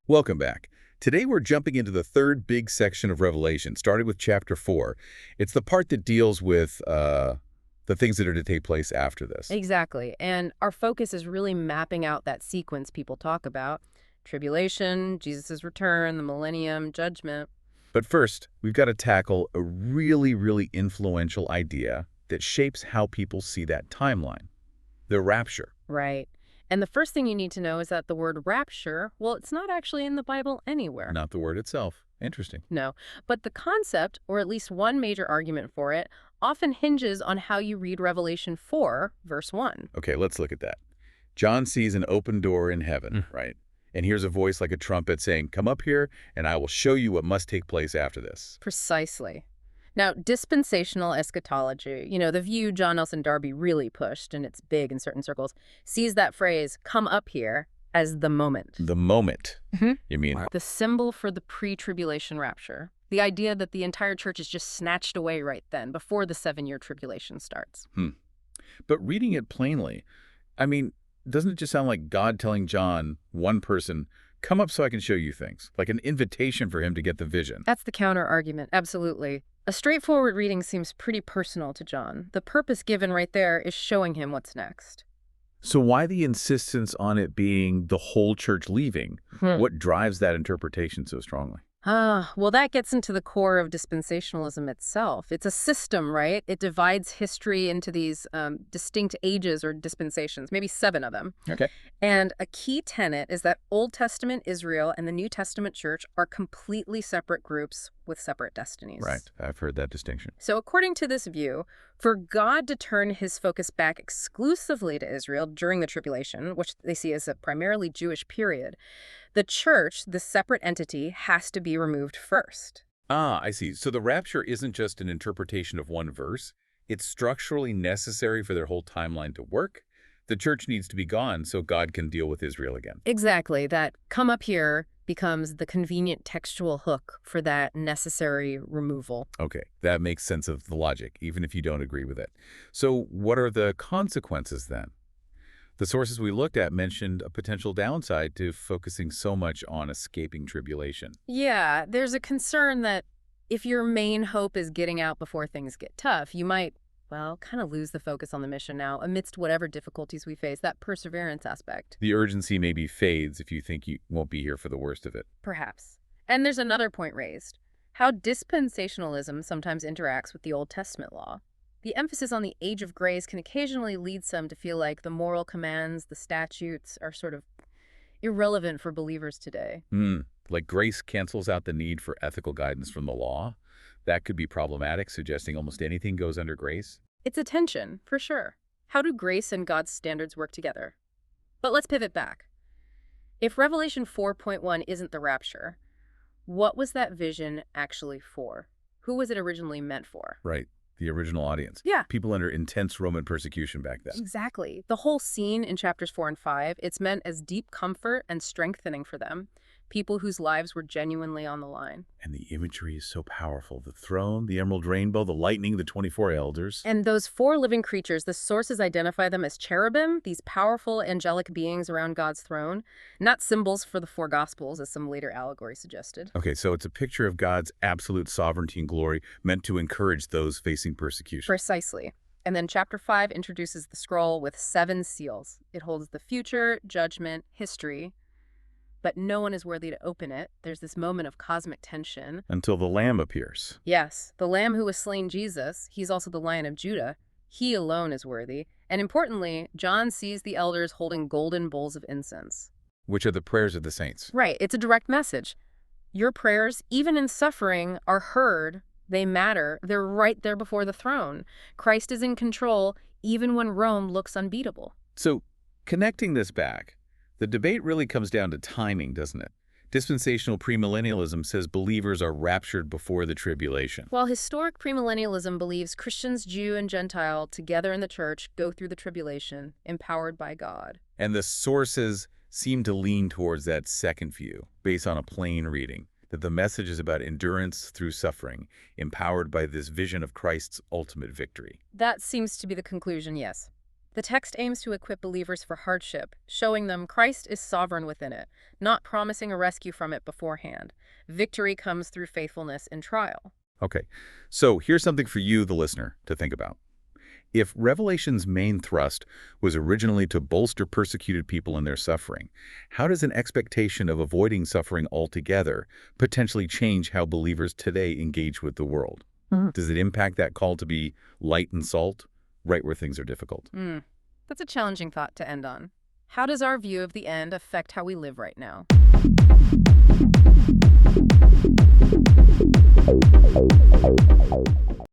Welcome back. Today we're jumping into the third big section of Revelation, starting with chapter 4. It's the part that deals with the things that are to take place after this. Exactly. And our focus is really mapping out that sequence people talk about. Tribulation, Jesus' return, the millennium, judgment. But first, we've got to tackle a really, really influential idea that shapes how people see that timeline. The rapture. Right. And the first thing you need to know is that the word rapture, well, it's not actually in the Bible anywhere. Not the word itself. Interesting. No. But the concept, or at least one major argument for it, often hinges on how you read Revelation 4, verse 1. Okay, let's look at that. John sees an open door in heaven, right? And hears a voice like a trumpet saying, "Come up here, and I will show you what must take place after this." Precisely. Now, dispensational eschatology, the view John Nelson Darby really pushed, and it's big in certain circles, sees that phrase, "come up here," as the moment. The moment, you mean? The symbol for the pre-tribulation rapture. The idea that the entire church is just snatched away right then, before the 7-year tribulation starts. But reading it plainly, doesn't it just sound like God telling John, one person, "Come up so I can show you things," like an invitation for him to get the vision? That's the counter-argument, absolutely. A straightforward reading seems pretty personal to John. The purpose given right there is showing him what's next. So why the insistence on it being the whole church leaving? What drives that interpretation so strongly? Well, that gets into the core of dispensationalism itself. It's a system, right? It divides history into these distinct ages or dispensations, maybe 7 of them. Okay. And a key tenet is that Old Testament Israel and the New Testament church are completely separate groups with separate destinies. Right. I've heard that distinction. So according to this view, for God to turn his focus back exclusively to Israel during the tribulation, which they see as a primarily Jewish period, the church, the separate entity, has to be removed first. I see. So the rapture isn't just an interpretation of one verse. It's structurally necessary for their whole timeline to work. The church needs to be gone so God can deal with Israel again. Exactly. That "come up here" becomes the convenient textual hook for that necessary removal. Okay, that makes sense of the logic, even if you don't agree with it. So what are the consequences then? The sources we looked at mentioned a potential downside to focusing so much on escaping tribulation. Yeah, there's a concern that if your main hope is getting out before things get tough, you might, kind of lose the focus on the mission now amidst whatever difficulties we face, that perseverance aspect. The urgency maybe fades if you think you won't be here for the worst of it. Perhaps. And there's another point raised, how dispensationalism sometimes interacts with the Old Testament law. The emphasis on the age of grace can occasionally lead some to feel like the moral commands, the statutes, are sort of irrelevant for believers today. Like grace cancels out the need for ethical guidance from the law? That could be problematic, suggesting almost anything goes under grace? It's a tension, for sure. How do grace and God's standards work together? But let's pivot back. If Revelation 4.1 isn't the rapture, what was that vision actually for? Who was it originally meant for? Right. The original audience. Yeah. People under intense Roman persecution back then. Exactly. The whole scene in chapters 4 and 5, it's meant as deep comfort and strengthening for them, people whose lives were genuinely on the line. And the imagery is so powerful. The throne, the emerald rainbow, the lightning, the 24 elders. And those 4 living creatures, the sources identify them as cherubim, these powerful angelic beings around God's throne, not symbols for the 4 Gospels, as some later allegory suggested. Okay, so it's a picture of God's absolute sovereignty and glory meant to encourage those facing persecution. Precisely. And then chapter 5 introduces the scroll with 7 seals. It holds the future, judgment, history, but no one is worthy to open it. There's this moment of cosmic tension. Until the Lamb appears. Yes, the Lamb who was slain Jesus, he's also the Lion of Judah. He alone is worthy. And importantly, John sees the elders holding golden bowls of incense. Which are the prayers of the saints. Right, it's a direct message. Your prayers, even in suffering, are heard. They matter. They're right there before the throne. Christ is in control, even when Rome looks unbeatable. So, connecting this back, the debate really comes down to timing, doesn't it? Dispensational premillennialism says believers are raptured before the tribulation. While historic premillennialism believes Christians, Jew and Gentile, together in the church, go through the tribulation, empowered by God. And the sources seem to lean towards that second view, based on a plain reading, that the message is about endurance through suffering, empowered by this vision of Christ's ultimate victory. That seems to be the conclusion, yes. The text aims to equip believers for hardship, showing them Christ is sovereign within it, not promising a rescue from it beforehand. Victory comes through faithfulness in trial. Okay, so here's something for you, the listener, to think about. If Revelation's main thrust was originally to bolster persecuted people in their suffering, how does an expectation of avoiding suffering altogether potentially change how believers today engage with the world? Does it impact that call to be light and salt, right where things are difficult? That's a challenging thought to end on. How does our view of the end affect how we live right now?